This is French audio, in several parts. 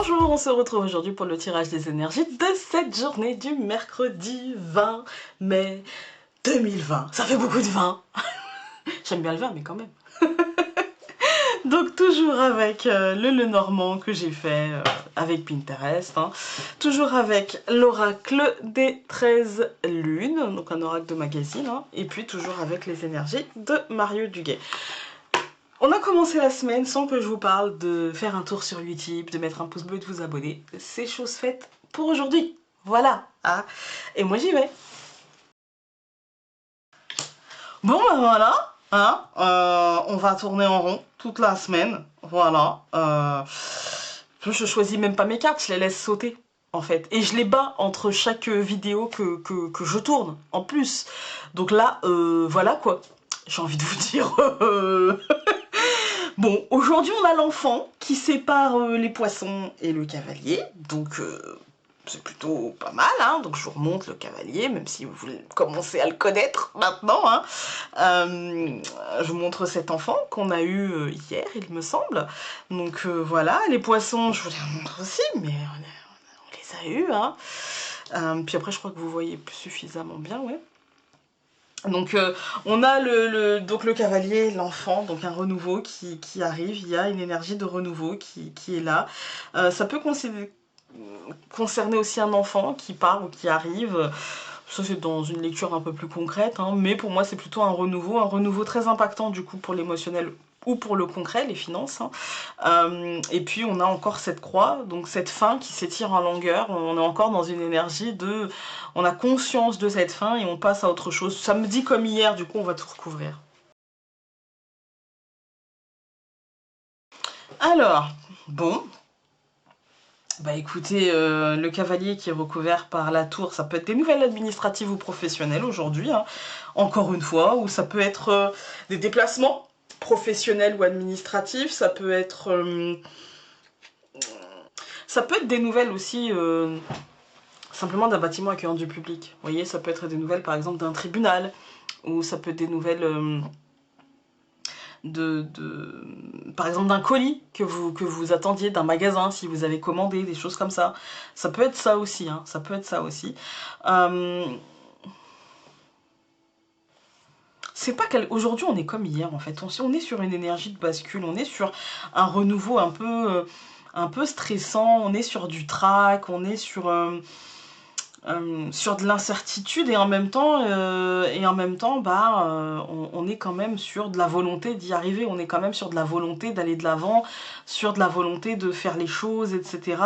Bonjour, on se retrouve aujourd'hui pour le tirage des énergies de cette journée du mercredi 20 mai 2020. Ça fait beaucoup de vin. J'aime bien le vin, mais quand même. Donc toujours avec le Lenormand que j'ai fait avec Pinterest. Toujours avec l'oracle des 13 lunes, donc un oracle de magazine. Et puis toujours avec les énergies de Mario Duguay. On a commencé la semaine sans que je vous parle de faire un tour sur YouTube, de mettre un pouce bleu et de vous abonner. C'est chose faite pour aujourd'hui. Voilà. Et moi j'y vais. Bon ben voilà. On va tourner en rond toute la semaine. Voilà. Je choisis même pas mes cartes, je les laisse sauter. En fait, et je les bats entre chaque vidéo que je tourne en plus. Donc là, voilà quoi. J'ai envie de vous dire. Bon, aujourd'hui on a l'enfant qui sépare les poissons et le cavalier, donc c'est plutôt pas mal, donc je vous remonte le cavalier, même si vous commencez à le connaître maintenant. Je vous montre cet enfant qu'on a eu hier, il me semble. Donc voilà, les poissons, je vous les montre aussi, mais on les a eus. Puis après je crois que vous voyez suffisamment bien, ouais. Donc on a donc le cavalier, l'enfant, donc un renouveau qui arrive, il y a une énergie de renouveau qui est là. Ça peut concerner aussi un enfant qui part ou qui arrive, ça c'est dans une lecture un peu plus concrète, mais pour moi c'est plutôt un renouveau très impactant du coup pour l'émotionnel ou pour le concret, les finances. Et puis on a encore cette croix, donc cette fin qui s'étire en longueur, on est encore dans une énergie de... On a conscience de cette fin et on passe à autre chose. Ça me dit comme hier, du coup on va tout recouvrir. Alors, bon... Bah écoutez, le cavalier qui est recouvert par la tour, ça peut être des nouvelles administratives ou professionnelles aujourd'hui, encore une fois, ou ça peut être des déplacements professionnels ou administratifs, ça peut être des nouvelles aussi simplement d'un bâtiment accueillant du public. Vous voyez, ça peut être des nouvelles par exemple d'un tribunal, ou ça peut être des nouvelles par exemple d'un colis que vous attendiez, d'un magasin si vous avez commandé, des choses comme ça. Ça peut être ça aussi, ça peut être ça aussi. C'est pas aujourd'hui on est comme hier en fait, on est sur une énergie de bascule, on est sur un renouveau un peu stressant, on est sur du trac, on est sur de l'incertitude et en même temps, on est quand même sur de la volonté d'y arriver, on est quand même sur de la volonté d'aller de l'avant, sur de la volonté de faire les choses, etc.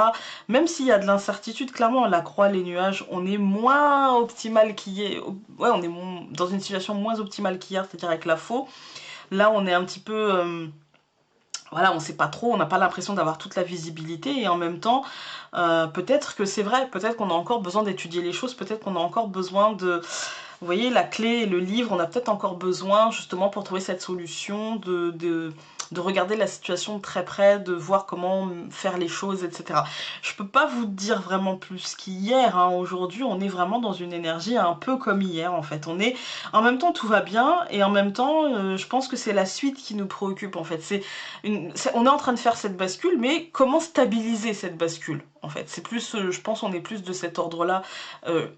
Même s'il y a de l'incertitude, clairement, la croix, les nuages, on est moins optimal qu'hier, ouais, on est dans une situation moins optimale qu'hier, c'est-à-dire avec la faux. Là, on est un petit peu... voilà, on sait pas trop, on n'a pas l'impression d'avoir toute la visibilité et en même temps, peut-être que c'est vrai, peut-être qu'on a encore besoin d'étudier les choses, peut-être qu'on a encore besoin de... Vous voyez, la clé et le livre, on a peut-être encore besoin, justement, pour trouver cette solution, de regarder la situation de très près, de voir comment faire les choses, etc. Je peux pas vous dire vraiment plus qu'hier, aujourd'hui, on est vraiment dans une énergie un peu comme hier, en fait. En même temps, tout va bien, et en même temps, je pense que c'est la suite qui nous préoccupe, en fait. On est en train de faire cette bascule, mais comment stabiliser cette bascule, en fait. C'est plus, je pense, on est plus de cet ordre-là,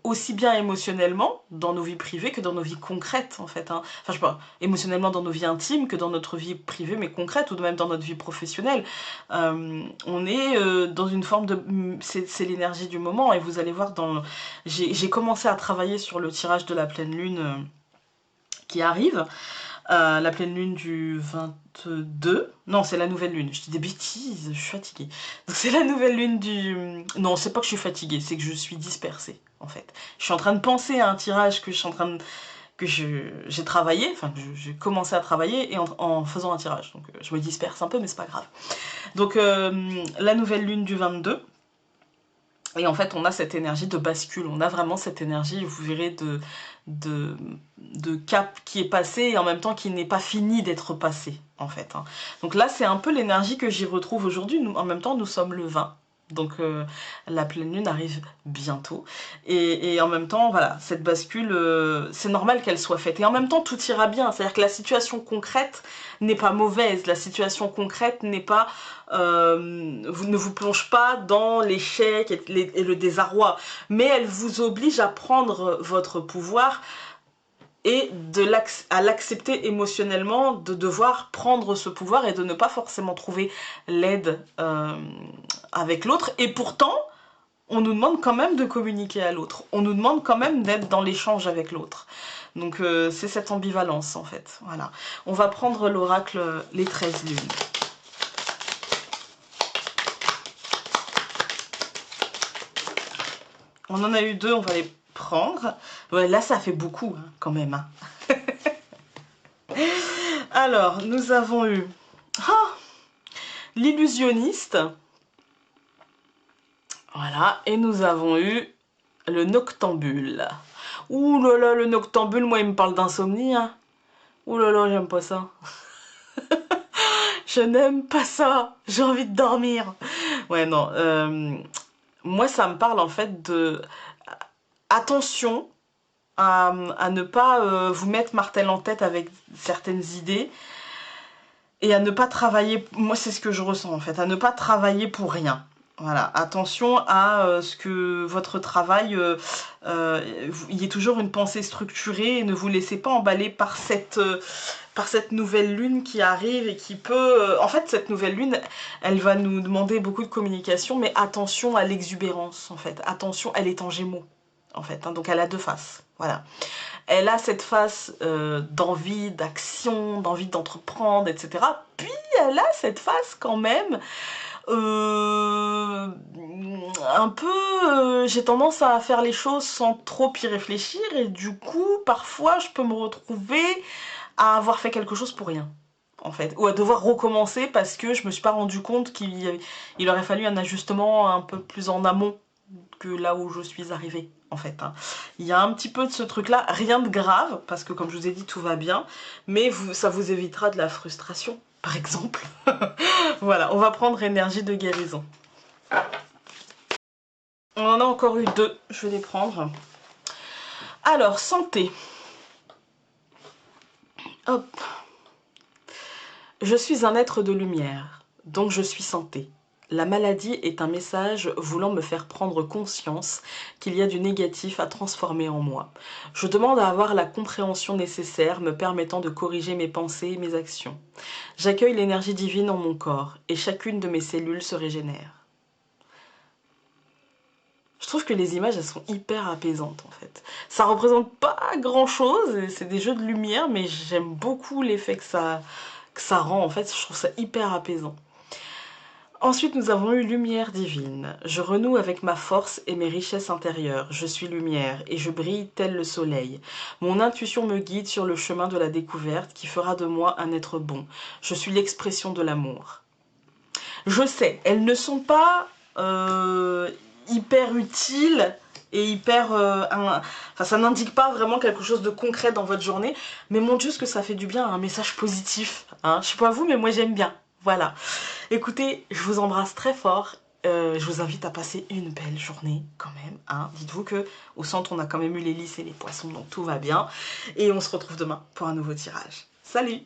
aussi bien émotionnellement, dans nos vies privées, que dans nos vies concrètes, en fait. Enfin, je sais pas, émotionnellement dans nos vies intimes, que dans notre vie privée, mais concrète, ou même dans notre vie professionnelle. On est dans une forme de... C'est l'énergie du moment, et vous allez voir, j'ai commencé à travailler sur le tirage de la pleine lune qui arrive. La pleine lune du 22... Non, c'est la nouvelle lune. Je dis des bêtises, je suis fatiguée. Donc c'est la nouvelle lune du... Non, c'est pas que je suis fatiguée, c'est que je suis dispersée, en fait. Je suis en train de penser à un tirage que j'ai travaillé, enfin que j'ai commencé à travailler et en faisant un tirage. Donc je me disperse un peu, mais c'est pas grave. Donc la nouvelle lune du 22... Et en fait, on a cette énergie de bascule, on a vraiment cette énergie, vous verrez, de cap qui est passé et en même temps qui n'est pas fini d'être passé, en fait. Donc là, c'est un peu l'énergie que j'y retrouve aujourd'hui. En même temps, nous sommes le 20. Donc la pleine lune arrive bientôt. Et en même temps, voilà, cette bascule, c'est normal qu'elle soit faite. Et en même temps, tout ira bien. C'est-à-dire que la situation concrète n'est pas mauvaise. La situation concrète n'est pas... ne vous plonge pas dans l'échec et le désarroi. Mais elle vous oblige à prendre votre pouvoir et à l'accepter émotionnellement, de devoir prendre ce pouvoir et de ne pas forcément trouver l'aide avec l'autre. Et pourtant, on nous demande quand même de communiquer à l'autre. On nous demande quand même d'être dans l'échange avec l'autre. Donc c'est cette ambivalence en fait. Voilà. On va prendre l'oracle les 13 lunes. On en a eu 2, on va les prendre. Ouais, là ça fait beaucoup hein, quand même. Hein. Alors, nous avons eu l'illusionniste. Voilà, et nous avons eu le noctambule. Ouh là là, le noctambule, moi il me parle d'insomnie. Hein. Ouh là là, j'aime pas ça. Je n'aime pas ça. J'ai envie de dormir. Ouais, non. Moi, ça me parle en fait de... Attention à ne pas vous mettre martel en tête avec certaines idées. Et à ne pas travailler... Moi, c'est ce que je ressens en fait. À ne pas travailler pour rien. Voilà, attention à ce que votre travail, il y ait toujours une pensée structurée et ne vous laissez pas emballer par cette nouvelle lune qui arrive et qui peut... en fait, cette nouvelle lune, elle va nous demander beaucoup de communication, mais attention à l'exubérance, en fait. Attention, elle est en Gémeaux, en fait, hein, donc elle a 2 faces, voilà. Elle a cette face d'envie, d'action, d'envie d'entreprendre, etc. Puis elle a cette face quand même... un peu, j'ai tendance à faire les choses sans trop y réfléchir et du coup, parfois, je peux me retrouver à avoir fait quelque chose pour rien, en fait. Ou à devoir recommencer parce que je me suis pas rendu compte qu'il aurait fallu un ajustement un peu plus en amont que là où je suis arrivée, en fait. Hein. Il y a un petit peu de ce truc-là, rien de grave, parce que comme je vous ai dit, tout va bien, mais ça vous évitera de la frustration, par exemple. Voilà, on va prendre énergie de guérison. On en a encore eu 2, je vais les prendre. Alors, santé. Hop. Je suis un être de lumière, donc je suis santé. La maladie est un message voulant me faire prendre conscience qu'il y a du négatif à transformer en moi. Je demande à avoir la compréhension nécessaire me permettant de corriger mes pensées et mes actions. J'accueille l'énergie divine en mon corps et chacune de mes cellules se régénère. Je trouve que les images, elles sont hyper apaisantes, en fait. Ça représente pas grand-chose, c'est des jeux de lumière, mais j'aime beaucoup l'effet que ça rend, en fait. Je trouve ça hyper apaisant. Ensuite, nous avons eu lumière divine. Je renoue avec ma force et mes richesses intérieures. Je suis lumière et je brille tel le soleil. Mon intuition me guide sur le chemin de la découverte qui fera de moi un être bon. Je suis l'expression de l'amour. Je sais, elles ne sont pas hyper utiles et hyper... enfin, ça n'indique pas vraiment quelque chose de concret dans votre journée, mais mon Dieu, ce que ça fait du bien, un message positif. Hein. Je sais pas vous, mais moi j'aime bien. Voilà. Écoutez, je vous embrasse très fort. Je vous invite à passer une belle journée quand même. Hein. Dites-vous que au centre, on a quand même eu les lys et les poissons, donc tout va bien. Et on se retrouve demain pour un nouveau tirage. Salut!